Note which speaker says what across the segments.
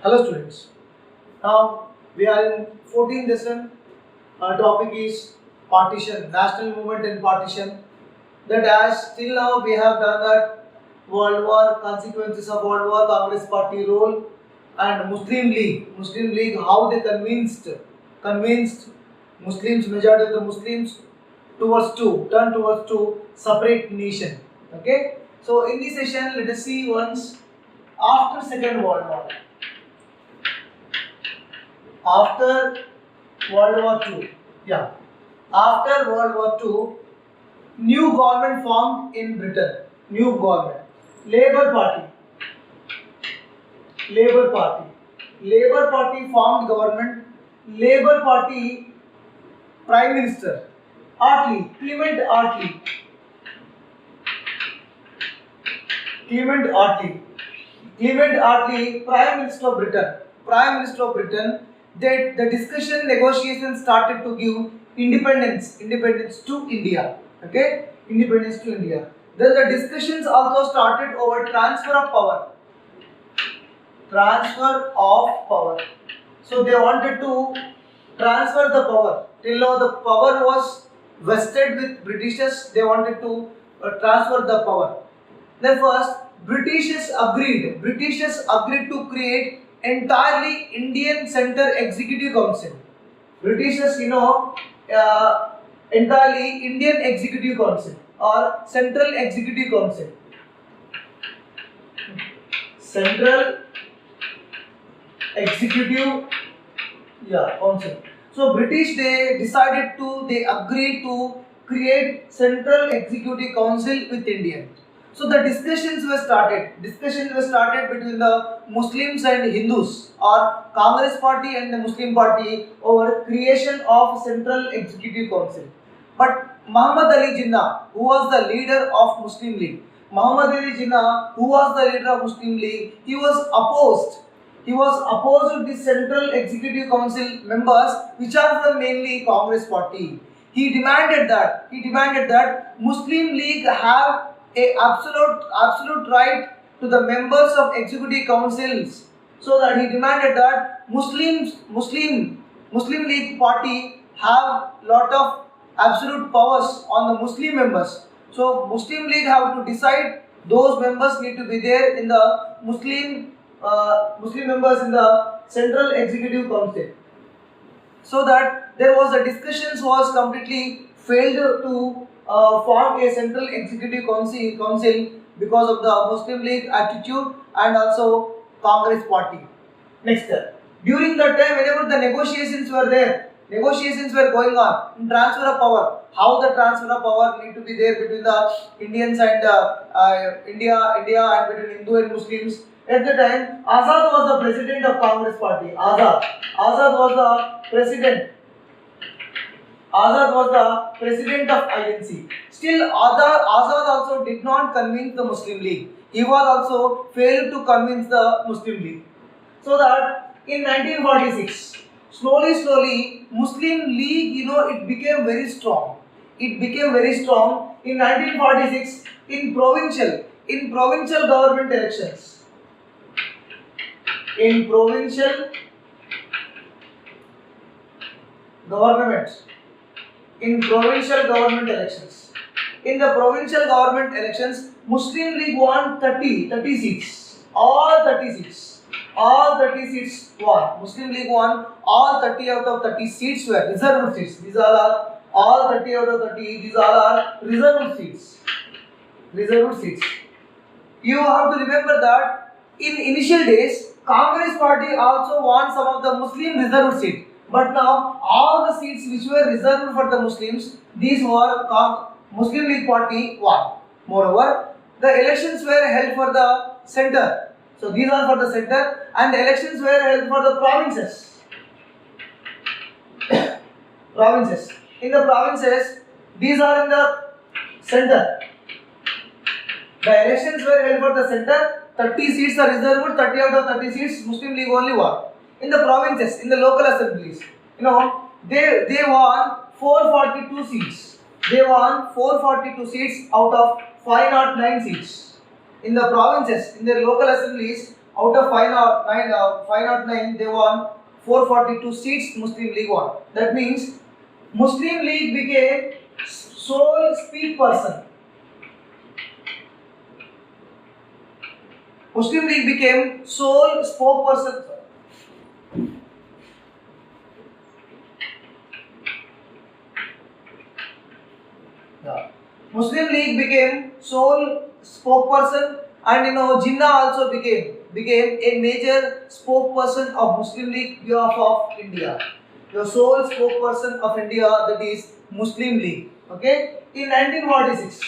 Speaker 1: Hello students. Now we are in 14th lesson. Our topic is partition, national movement in partition. That as till now we have done that World War, consequences of World War, Congress Party role, and Muslim League. Muslim League, how they convinced Muslims, majority of the Muslims turn towards to separate nation. Okay. So in this session, let us see once after Second World War. After World War II, yeah. After World War II, new government formed in Britain. New government, Labour Party. Labour Party. Labour Party formed government. Labour Party Prime Minister Attlee, Clement Attlee. Clement Attlee. Clement Attlee, Prime Minister of Britain. Prime Minister of Britain. That the discussion negotiations started to give independence to India. Okay, independence to India. Then the discussions also started over transfer of power. Transfer of power. So they wanted to transfer the power. Till now the power was vested with Britishers. They wanted to transfer the power. Then first Britishers agreed to create entirely Indian Centre Executive Council. Britishers, entirely Indian Executive Council or Central Executive Council. Central Executive Council. So British they agreed to create Central Executive Council with Indian. So the discussions were started. Discussions were started between the Muslims and Hindus, or Congress Party and the Muslim Party, over creation of Central Executive Council. But Muhammad Ali Jinnah, who was the leader of Muslim League, he was opposed. He was opposed to the Central Executive Council members, which are from mainly Congress Party. He demanded that Muslim League have a absolute right to the members of executive councils, so that he demanded that Muslim League party have lot of absolute powers on the Muslim members. So Muslim League have to decide those members need to be there in the Muslim members in the Central Executive Council. So that there was a discussions was completely failed to form a Central Executive Council because of the Muslim League attitude and also Congress Party. Next, during that time, whenever the negotiations were going on in transfer of power. How the transfer of power need to be there between the Indians and India and between Hindu and Muslims. At the time, Azad was the president of Congress Party. Azad was the president. Azad was the president of INC. Still, Azad also did not convince the Muslim League. He was also failed to convince the Muslim League. So that in 1946, slowly, Muslim League, it became very strong. In 1946 in provincial government elections. In provincial government elections. In the provincial government elections, Muslim League won 30 seats. All 30 seats won. Muslim League won all 30 out of 30 seats were reserved seats. These all are all 30 out of 30. These all are reserved seats. You have to remember that in initial days, Congress Party also won some of the Muslim reserved seats. But now all the seats which were reserved for the Muslims, these were Muslim League Party won. Moreover, the elections were held for the centre. So these are for the centre, and the elections were held for the provinces. In the provinces, these are in the centre. The elections were held for the centre. 30 seats are reserved. 30 out of 30 seats Muslim League only won. In the provinces, in the local assemblies, they won 442 seats. They won 442 seats out of 509 seats. In the provinces, in their local assemblies, Out of 509, they won 442 seats. Muslim League won. That means Muslim League became sole speak person. Muslim League became sole spokesperson. Yeah. Muslim League became sole spokesperson, and Jinnah also became a major spokesperson of Muslim League behalf of India. The sole spokesperson of India, that is Muslim League. Okay, in 1946,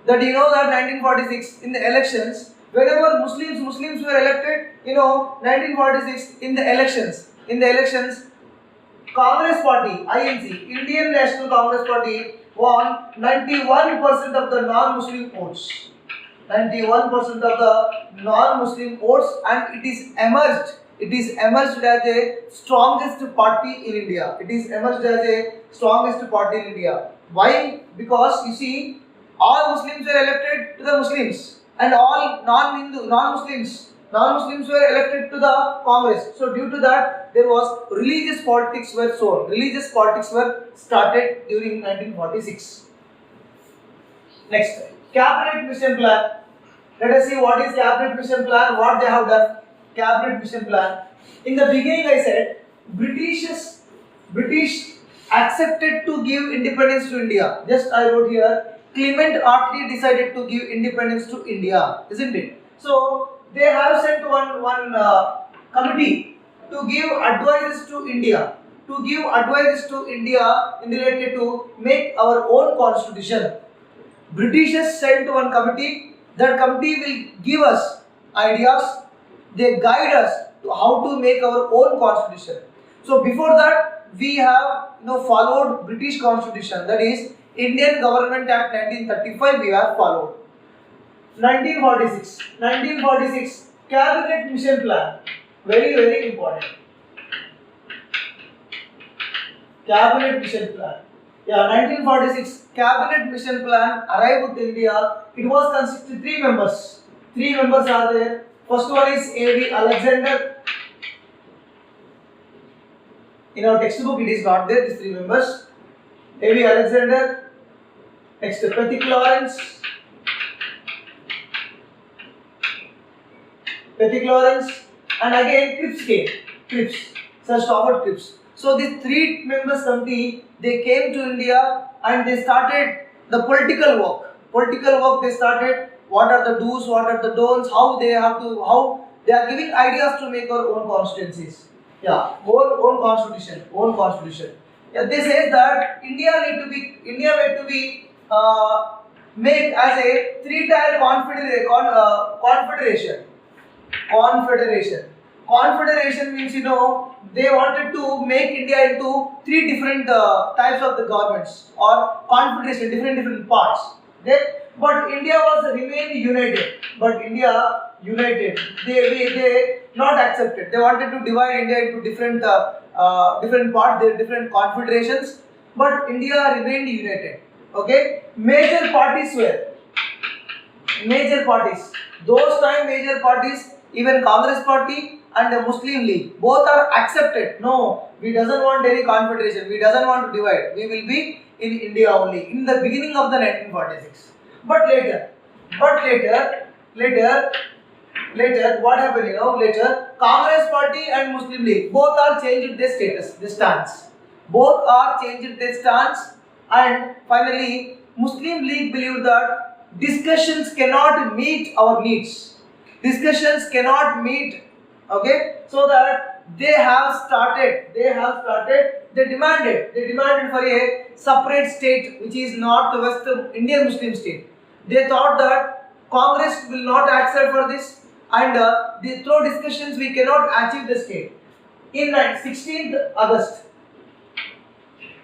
Speaker 1: that that 1946 in the elections, whenever Muslims were elected, 1946 in the elections, Congress Party, INC, Indian National Congress Party, won 91% of the non-Muslim votes. 91% of the non-Muslim votes, and it is emerged. It is emerged as a strongest party in India. It is emerged as a strongest party in India. Why? Because you see, all Muslims were elected to the Muslims, and all non-Muslims were elected to the Congress. So due to that, there was religious politics were sown. Religious politics were started during 1946. Next, Cabinet Mission Plan. Let us see what is Cabinet Mission Plan, what they have done. Cabinet Mission Plan. In the beginning I said, British accepted to give independence to India. Just I wrote here, Clement Attlee decided to give independence to India, isn't it? So they have sent one committee to give advices to India, in related to make our own constitution. Britishers sent one committee. That committee will give us ideas. They guide us to how to make our own constitution. So before that, we have followed British constitution, that is Indian Government Act 1935. We have followed. 1946 Cabinet Mission Plan, very important. Cabinet Mission Plan. Yeah, 1946 Cabinet Mission Plan arrived with India. It was consisted of 3 members. 3 members are there. First one is A.V. Alexander. In our textbook it is not there, these 3 members. A.V. Alexander. Next, Pethick Lawrence. And again Cripps came. Sir Stafford Cripps. So these 3 members committee, they came to India and they started the political work. They started. What are the do's, what are the don'ts, how they are giving ideas to make our own constituencies. Yeah, own constitution. Yeah, they say that India need to be made as a 3-tier confederation. Confederation means they wanted to make India into 3 different types of the governments, or confederation, different parts. But India was remained united. They not accepted. They wanted to divide India into different parts, different confederations. But India remained united. Okay. Major parties. Those time major parties, even Congress Party and the Muslim League, both are accepted. No, we doesn't want any confederation. We doesn't want to divide. We will be in India only. In the beginning of the 1946. But later, what happened? Later, Congress Party and Muslim League both are changed their stance. And finally, Muslim League believed that discussions cannot meet our needs. Okay, so that they demanded for a separate state, which is Northwest Indian Muslim state. They thought that Congress will not accept for this, and through discussions we cannot achieve the state. In 16th August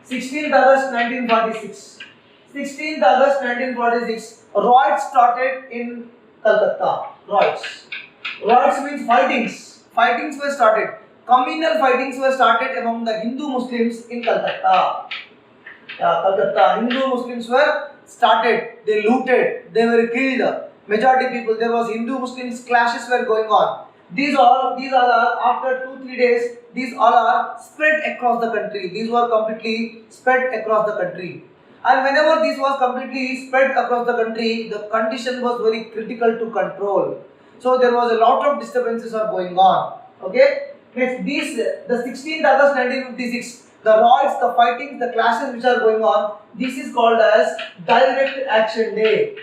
Speaker 1: 1946, riots started in Calcutta. Riots means fightings. Fightings were started. Communal fightings were started among the Hindu Muslims in Calcutta. Hindu Muslims were started. They looted. They were killed. majority people, there was Hindu-Muslims clashes were going on. These all are after 2-3 days. These all are spread across the country. These were completely spread across the country. And whenever this was completely spread across the country, the condition was very critical to control. So there was a lot of disturbances are going on. Okay. Next, the 16th August 1956, the riots, the fightings, the clashes which are going on. This is called as Direct Action Day.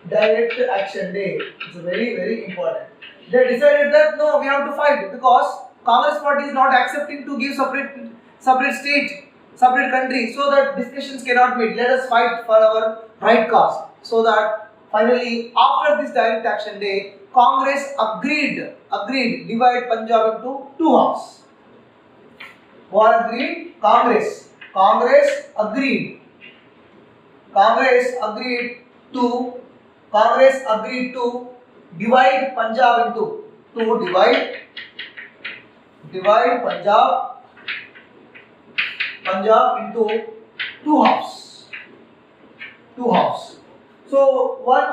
Speaker 1: Direct Action Day. It's very important. They decided that no, we have to fight because Congress party is not accepting to give separate state, separate country, so that discussions cannot meet. Let us fight for our right cause. So that finally, after this Direct Action Day, Congress agreed divide Punjab into two halves. What agreed? Congress agreed to divide Punjab into divide Punjab into two halves. So one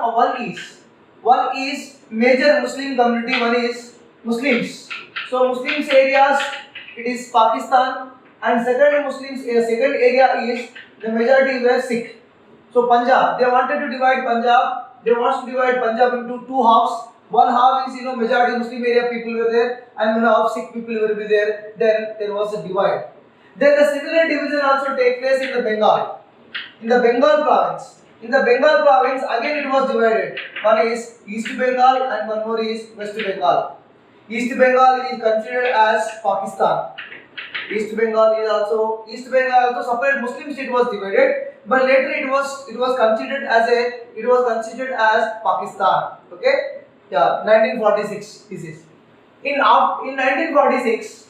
Speaker 1: is major Muslim community, one is Muslims. So Muslims areas, it is Pakistan, and second area is the majority were Sikh. So Punjab, they wanted to divide Punjab. They want to divide Punjab into two halves. One half is majority Muslim area people were there, and one half Sikh people will be there. Then there was a divide. Then the similar division also take place in the Bengal. In the Bengal province. In the Bengal province, again it was divided. One is East Bengal and one more is West Bengal. East Bengal is considered as Pakistan. East Bengal also separate Muslim state was divided, but later it was considered as Pakistan. Okay, yeah, 1946. This is in 1946.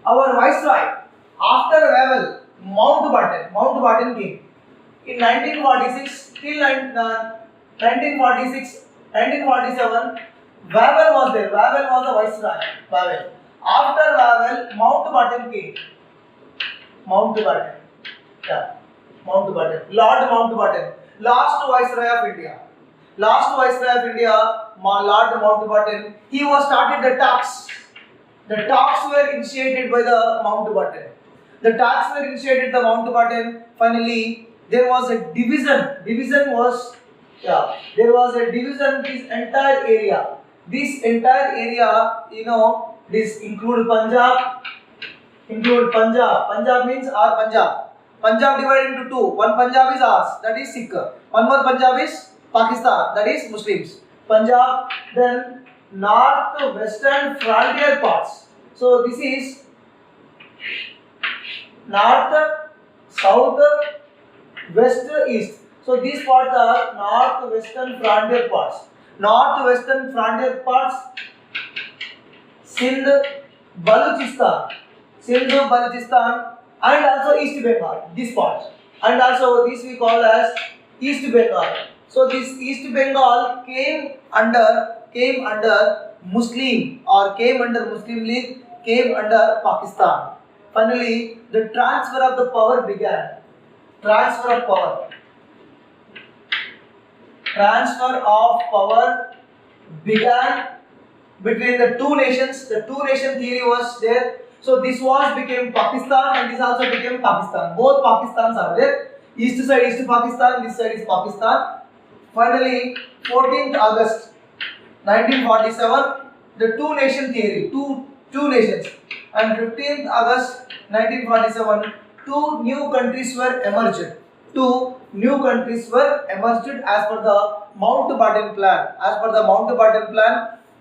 Speaker 1: Our viceroy, after Wavell, Mountbatten king. In 1946 till 1947, Wavell was there. Wavell was the viceroy. Wavell. After Wavell, Mountbatten king. Mountbatten. Lord Mountbatten. Last viceroy of India. Lord Mountbatten. He was started the talks. The talks were initiated by the Mountbatten. Finally, there was a division. There was a division. This entire area, this include Punjab. Punjab means our Punjab. Punjab divided into two. One Punjab is ours, that is Sikh. One more Punjab is Pakistan, that is Muslims. Punjab, then north-western frontier parts. So this is north, south, west, east. So these parts are north-western frontier parts. Sindh, Balochistan, and also East Bengal. This part, and also this we call as East Bengal. So this East Bengal came under Muslim League, came under Pakistan. Finally, the transfer of power began between the two nations. The two nation theory was there. So this became Pakistan and this also became Pakistan. Both Pakistans are there. East side is Pakistan, this side is Pakistan. Finally, 14th August 1947, the two nation theory, two nations. And 15th August 1947, two new countries were emerged. As per the Mountbatten plan.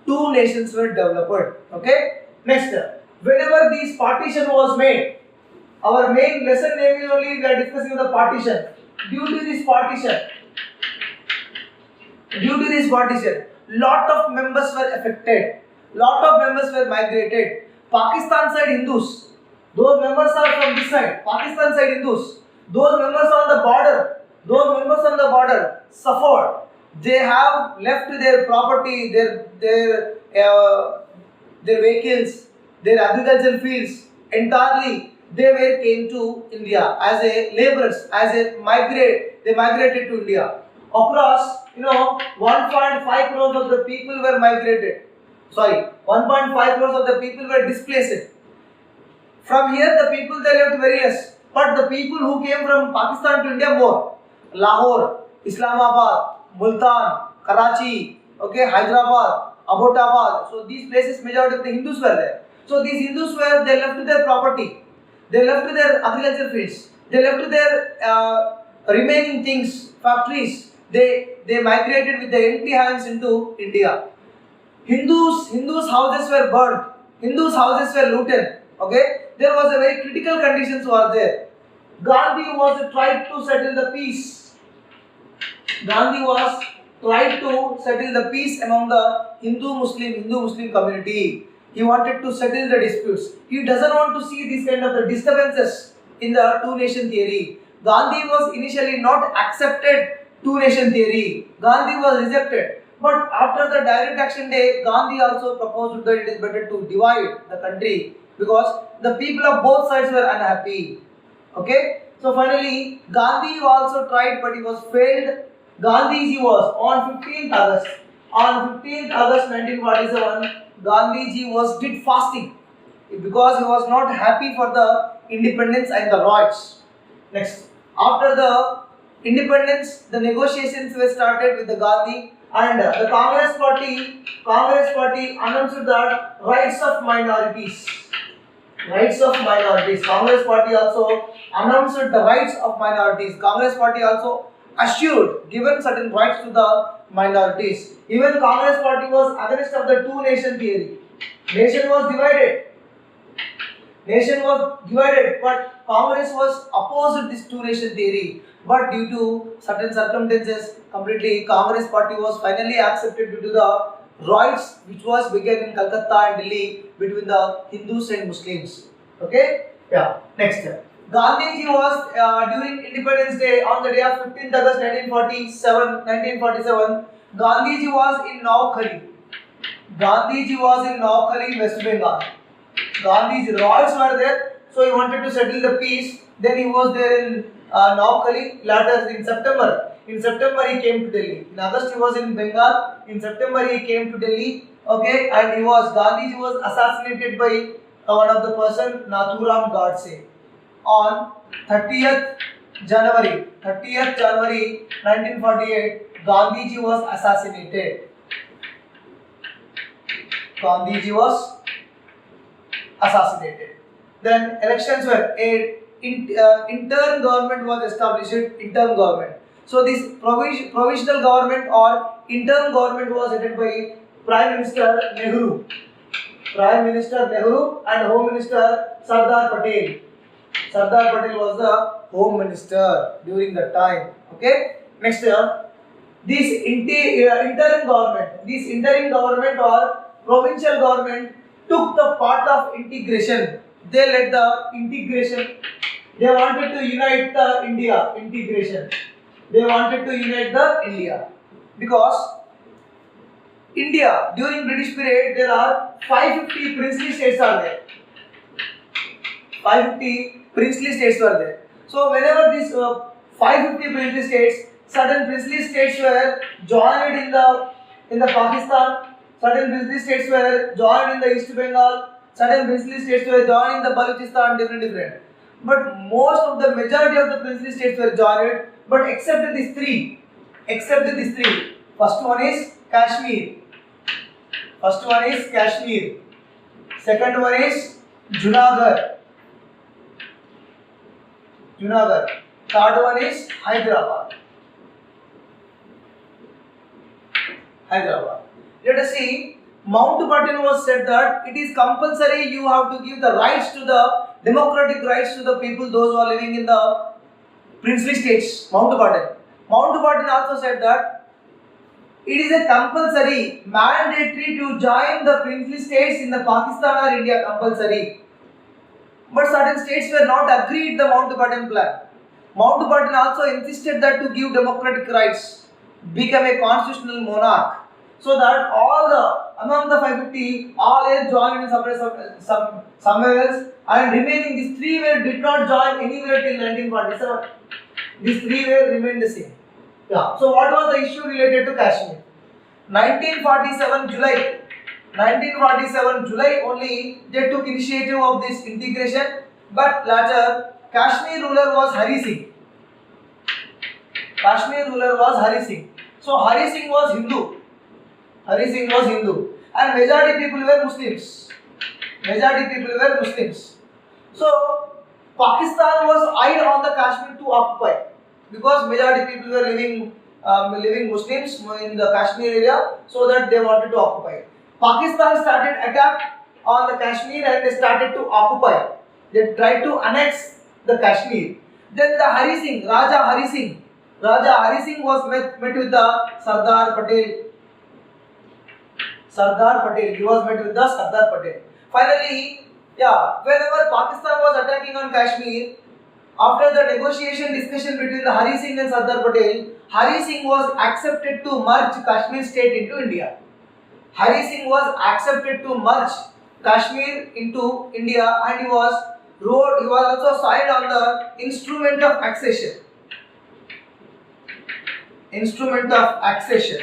Speaker 1: Two nations were developed. Okay. Next, whenever this partition was made, our main lesson name is only we are discussing the partition. Due to this partition, lot of members were affected. Lot of members were migrated. Pakistan side Hindus, those members are from this side. Pakistan side Hindus, those members on the border suffered. They have left their property, their vehicles, their agricultural fields entirely. Came to India as a laborers, they migrated to India. across, 1.5 crores of the people were migrated. Sorry, 1.5 crores of the people were displaced. From here, the people they left very less. But the people who came from Pakistan to India more. Lahore, Islamabad, Multan, Karachi, okay, Hyderabad, Abbottabad. So these places, majority of the Hindus were there. So these Hindus they left their property, they left their agriculture fields, they left their remaining things, factories. They migrated with the empty hands into India. Hindus houses were burnt. Hindus houses were looted. Okay, there was a very critical conditions were there. Gandhi was tried to settle the peace. Gandhi was tried to settle the peace among the Hindu-Muslim community. He wanted to settle the disputes. He doesn't want to see these kind of the disturbances in the two-nation theory. Gandhi was initially not accepted two-nation theory. Gandhi was rejected. But after the direct action day, Gandhi also proposed that it is better to divide the country because the people of both sides were unhappy. Okay? So finally, Gandhi also tried but he was failed. Gandhiji was on 15th August. On 15th August 1947, Gandhiji did fasting because he was not happy for the independence and the rights. Next, after the independence, the negotiations were started with the Gandhi and the Congress party announced that rights of minorities. Congress party also announced the rights of minorities. Congress party also assured given certain rights to the minorities. Even Congress party was against of the two-nation theory. Nation was divided, but Congress was opposed this two-nation theory. But due to certain circumstances, completely Congress party was finally accepted due to the rights which was began in Calcutta and Delhi between the Hindus and Muslims. Okay? Yeah. Next. Gandhiji was during Independence Day on the day of 15th August 1947. Gandhiji was in Navkhali. West Bengal. Gandhi's royals were there, so he wanted to settle the peace. Then he was there in Navkhali. Later in September. In September he came to Delhi. In August he was in Bengal. In September he came to Delhi. Okay, and Gandhiji was assassinated by one of the person, Nathuram Godse, on 30th January 1948. Gandhiji was assassinated. Then elections were interim government was established. Interim government. So this provisional government or interim government was headed by Prime Minister Nehru and Home Minister Sardar Patel. Sardar Patel was the Home Minister during that time. Okay. Next year, this interim government or provincial government took the part of integration. They led the integration. They wanted to unite the India. Because India during British period there are 550 princely states are there. 550 princely states were there. So whenever these 550 princely states, certain princely states were joined in the Pakistan. Certain princely states were joined in the East Bengal. Certain princely states were joined in the Balochistan, different. But most of the majority of the princely states were joined, but except these three. First one is Kashmir. Second one is Junagadh. Third one is Hyderabad. Let us see. Mountbatten was said that it is compulsory you have to give the rights to the democratic rights to the people, those who are living in the princely states. Mountbatten also said that it is a compulsory, mandatory to join the princely states in the Pakistan or India compulsory. But certain states were not agreed the Mountbatten plan. Mountbatten also insisted that to give democratic rights, become a constitutional monarch, so that among the 550, all are joined in somewhere else, and remaining these three did not join anywhere till 1947. These three remained the same. Yeah. So what was the issue related to Kashmir? 1947 July. 1947 July only they took initiative of this integration, but later Kashmir ruler was Hari Singh. Kashmir ruler was Hari Singh. So Hari Singh was Hindu. Hari Singh was Hindu, and majority people were Muslims. Majority people were Muslims. So Pakistan was eyed on the Kashmir to occupy because majority people were living Muslims in the Kashmir area, so that they wanted to occupy. Pakistan started attack on the Kashmir and they started to occupy. They tried to annex the Kashmir. Then the Hari Singh, Raja Hari Singh was met with the Sardar Patel. He was met with the Sardar Patel. Finally, whenever Pakistan was attacking on Kashmir, after the negotiation discussion between the Hari Singh and Sardar Patel, Hari Singh was accepted to merge Kashmir state into India. Hari Singh was accepted to merge Kashmir into India, and he was also signed on the instrument of accession. Instrument of accession.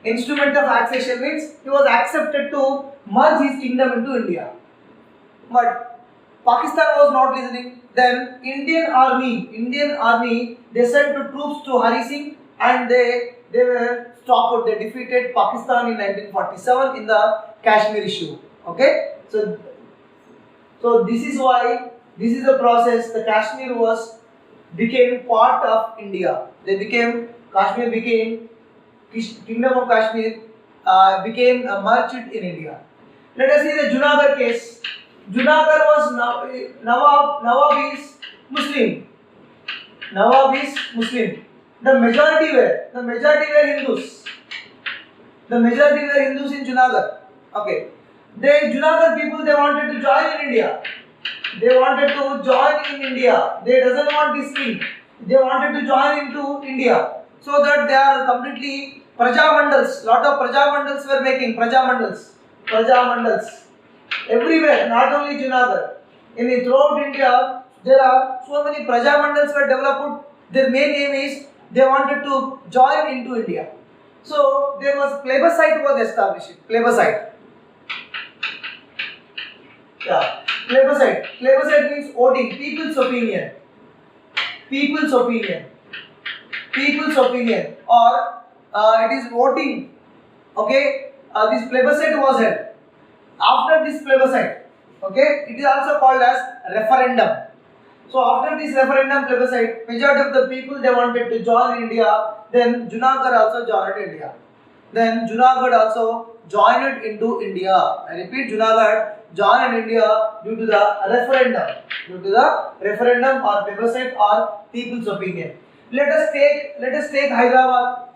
Speaker 1: Instrument of accession means he was accepted to merge his kingdom into India. But Pakistan was not listening. Then Indian army, they sent troops to Hari Singh, and they were stopped. They defeated Pakistan in 1947 in the Kashmir issue. Okay, so this is why this is the process. The Kashmir became part of India. Kashmir became Kingdom of Kashmir became merged in India. Let us see the Junagadh case. Junagadh was Nawab is Muslim. The majority were Hindus. The majority were Hindus in Junagadh. Okay. Junagadh people, they wanted to join in India. They doesn't want this king. They wanted to join into India. So that they are completely Praja Mandals. Lot of Praja Mandals were making. Praja Mandals. Everywhere, not only Junagadh. Throughout India, there are so many Praja Mandals were developed. Their main aim is they wanted to join into India. So there was plebiscite was established. Plebiscite. Plebiscite means voting. People's opinion. Or it is voting. Okay. This plebiscite was held. After this plebiscite, okay, it is also called as referendum. So after this referendum plebiscite, majority of the people they wanted to join India. Then Junagadh also joined India. I repeat, Junagadh joined India due to the referendum or plebiscite or people's opinion. Let us take Hyderabad.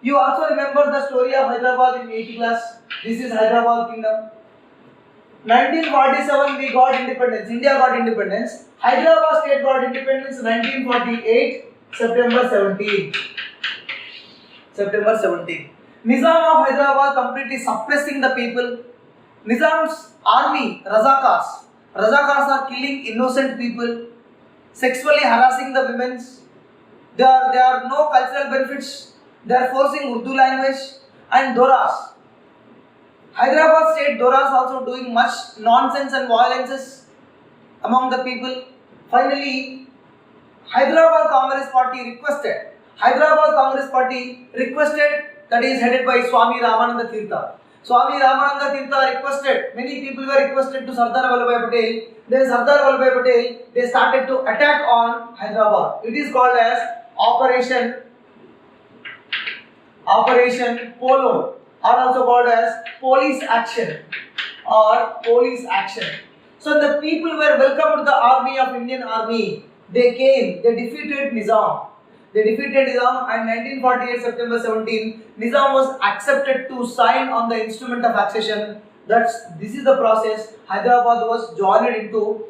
Speaker 1: You also remember the story of Hyderabad in 8th class. This is Hyderabad kingdom. 1947 we got independence. India got independence. Hyderabad state got independence 1948 September 17. Nizam of Hyderabad completely suppressing the people. Nizam's army, Razakars are killing innocent people, sexually harassing the women. There are no cultural benefits. They are forcing Urdu language and Doras. Hyderabad state Doras also doing much nonsense and violences among the people. Finally, Hyderabad Congress Party requested, that is headed by Swami Ramananda Tirtha. Many people were requested to Sardar Vallabhbhai Patel. Then Sardar Vallabhbhai Patel, they started to attack on Hyderabad. It is called as Operation Polo, or also called as police action. So the people were welcomed to the Indian army. They came, they defeated Nizam. And 1948 September 17, Nizam was accepted to sign on the instrument of accession. This is the process. Hyderabad was joined into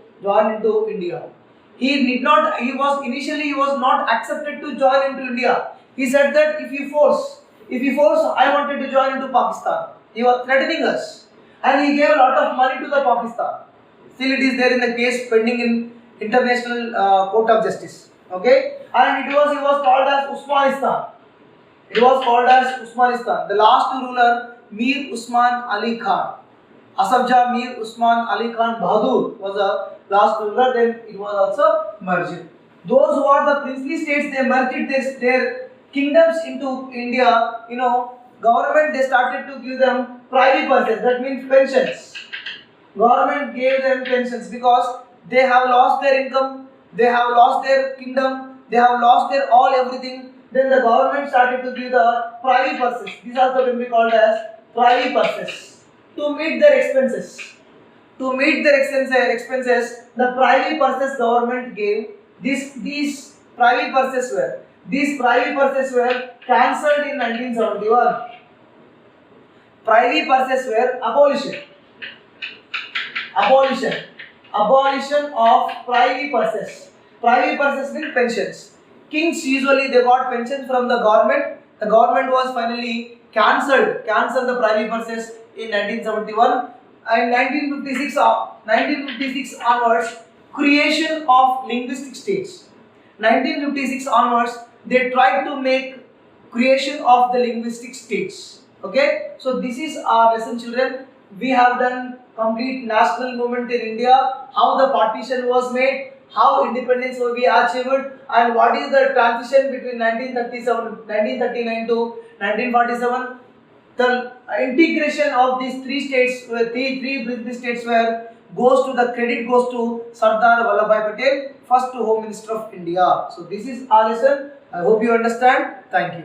Speaker 1: India. He was not accepted to join into India. He said that if you force, I wanted to join into Pakistan. He was threatening us, and he gave a lot of money to the Pakistan. Still, it is there in the case pending in International Court of Justice. Okay, and he was called as Usmanistan. It was called as Usmanistan. The last ruler, Mir Usman Ali Khan. Asaf Mir Usman Ali Khan Bahadur was the last ruler. Then it was also merged. Those who are the princely states, they merged their kingdoms into India. Government, they started to give them privy purses. That means pensions. Government gave them pensions because they have lost their income, they have lost their kingdom, they have lost their all everything. Then the government started to give the privy purses. These are the be called as privy purses to meet their expenses. To meet their expenses, the privy purses government gave. These privy purses were cancelled in 1971. Privy purses were abolition of privy purses. Privy purses mean pensions. Kings usually they got pensions from the government. The government was finally cancelled the privy purses in 1971. And 1956 onwards, creation of linguistic states. 1956 onwards, they tried to make creation of the linguistic states. Okay, so this is our lesson, children. We have done complete national movement in India, how the partition was made, how independence will be achieved, and what is the transition between 1939 to 1947. The integration of these three states, three British states, where credit goes to Sardar Vallabhbhai Patel, first Home Minister of India. So this is our lesson. I hope you understand. Thank you.